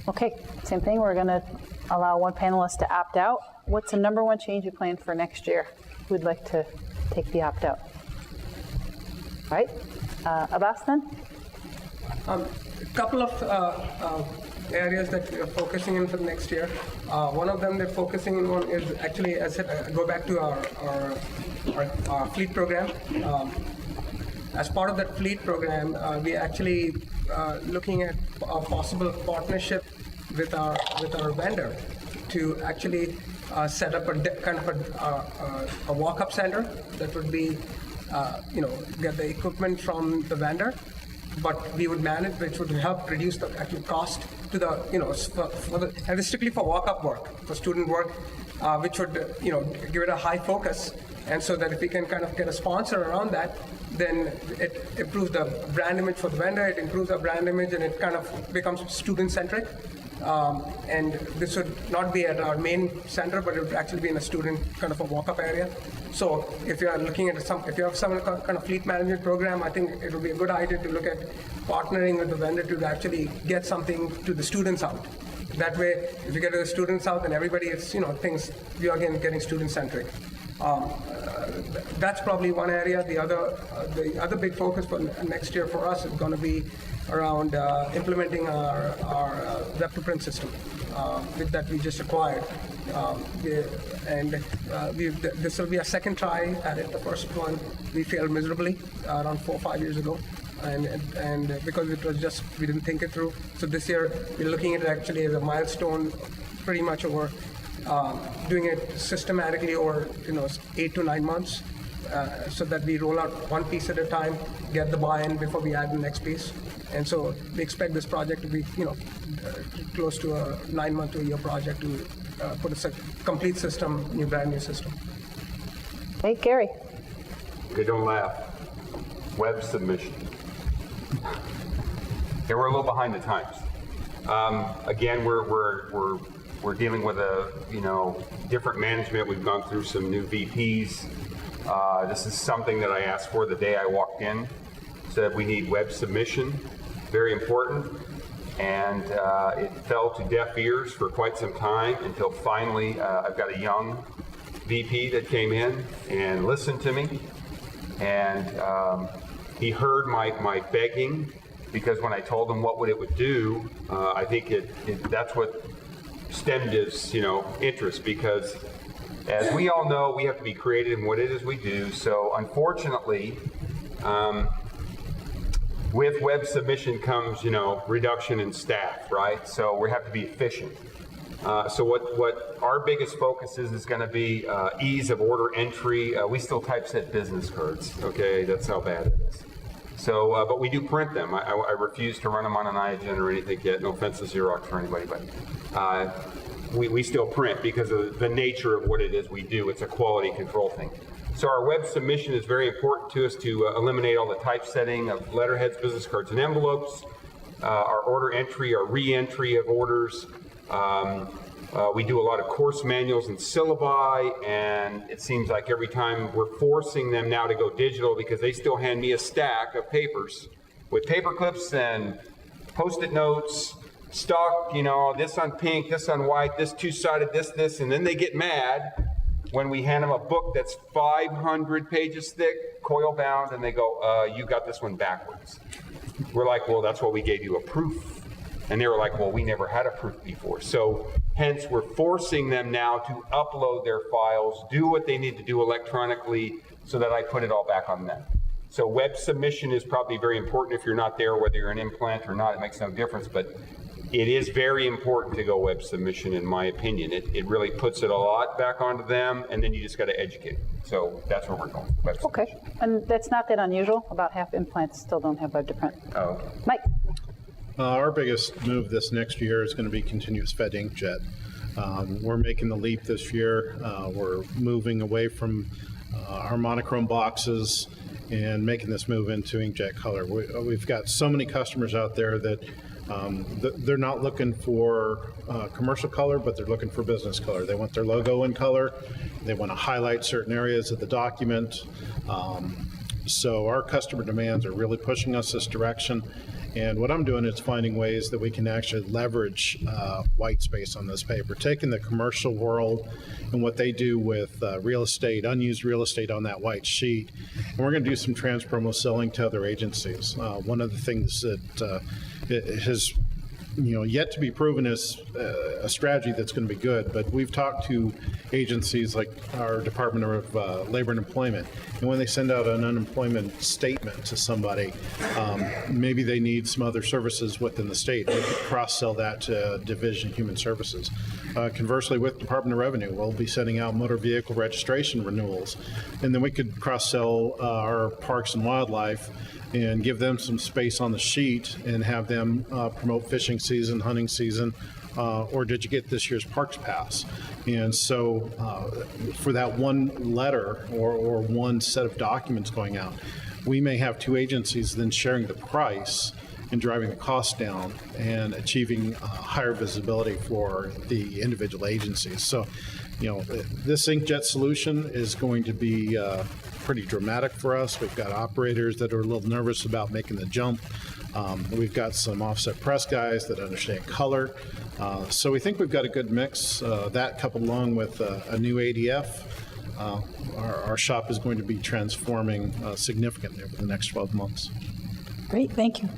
Okay, same thing. We're going to allow one panelist to opt out. What's the number one change you plan for next year? Who'd like to take the opt out? All right, Abbas then? A couple of areas that we are focusing in for the next year. One of them that focusing on is actually, as I said, go back to our fleet program. As part of that fleet program, we actually looking at a possible partnership with our vendor to actually set up a kind of a walk-up center that would be, get the equipment from the vendor, but we would manage, which would help reduce the actual cost to the, and strictly for walk-up work, for student work, which would, give it a high focus. And so that if we can kind of get a sponsor around that, then it improves the brand image for the vendor, it improves our brand image, and it kind of becomes student-centric. And this would not be at our main center, but it would actually be in a student kind of a walk-up area. So if you are looking at if you have some kind of fleet management program, I think it would be a good idea to look at partnering with the vendor to actually get something to the students out. That way, if you get to the students out, then everybody is, things, we are getting student-centric. That's probably one area. The other big focus for next year for us is going to be around implementing our web-to-print system that we just acquired. This will be a second try at it. The first one we failed miserably around 4 or 5 years ago. And because it was just, we didn't think it through. So this year, we're looking at it actually as a milestone, pretty much over doing it systematically over 8 to 9 months, so that we roll out one piece at a time, get the buy-in before we add the next piece. And so we expect this project to be close to a 9-month to a year project to put a complete system, brand new system. Hey, Gary. Okay, don't laugh. Web submission. Yeah, we're a little behind the times. Again, we're dealing with different management. We've gone through some new VPs. This is something that I asked for the day I walked in. Said we need web submission, very important. And it fell to deaf ears for quite some time until finally I've got a young VP that came in and listened to me. And he heard my begging, because when I told him what it would do, I think that's what stemmed his interest, because as we all know, we have to be creative in what it is we do. So unfortunately, with web submission comes reduction in staff, right? So we have to be efficient. So what our biggest focus is going to be ease of order entry. We still typeset business cards, okay? That's how bad it is. So, but we do print them. I refuse to run them on an iGen or anything yet. No offense to Xerox or anybody, but we still print because of the nature of what it is we do. It's a quality control thing. So our web submission is very important to us to eliminate all the typesetting of letterheads, business cards, and envelopes. Our order entry, our re-entry of orders. We do a lot of course manuals and syllabi, and it seems like every time we're forcing them now to go digital, because they still hand me a stack of papers with paper clips and Post-it notes, stock, this on pink, this on white, this two-sided, this, and then they get mad when we hand them a book that's 500 pages thick, coil bound, and they go, you got this one backwards. We're like, well, that's what we gave you a proof. And they were like, well, we never had a proof before. So hence, we're forcing them now to upload their files, do what they need to do electronically so that I put it all back on them. So web submission is probably very important. If you're not there, whether you're an implant or not, it makes no difference. But it is very important to go web submission, in my opinion. It really puts it a lot back onto them, and then you just got to educate. So that's where we're going, web submission. Okay, and that's not that unusual. About half implants still don't have web to print. Oh, okay. Mike. Our biggest move this next year is going to be continuous fed inkjet. We're making the leap this year. We're moving away from our monochrome boxes and making this move into inkjet color. We've got so many customers out there that They're not looking for commercial color, but they're looking for business color. They want their logo in color. They want to highlight certain areas of the document. So our customer demands are really pushing us this direction. And what I'm doing is finding ways that we can actually leverage white space on this paper, taking the commercial world and what they do with real estate, unused real estate on that white sheet. And we're going to do some trans-promo selling to other agencies. One of the things that has yet to be proven is a strategy that's going to be good, but we've talked to agencies like our Department of Labor and Employment, and when they send out an unemployment statement to somebody, maybe they need some other services within the state. We could cross-sell that to Division of Human Services. Conversely, with Department of Revenue, we'll be sending out motor vehicle registration renewals, and then we could cross-sell our Parks and Wildlife and give them some space on the sheet and have them promote fishing season, hunting season, or did you get this year's Parks Pass? And so for that one letter or one set of documents going out, we may have two agencies then sharing the price and driving the cost down and achieving higher visibility for the individual agencies. So, this inkjet solution is going to be pretty dramatic for us. We've got operators that are a little nervous about making the jump. We've got some offset press guys that understand color. So we think we've got a good mix. That coupled along with a new ADF, our shop is going to be transforming significantly over the next 12 months. Great, thank you.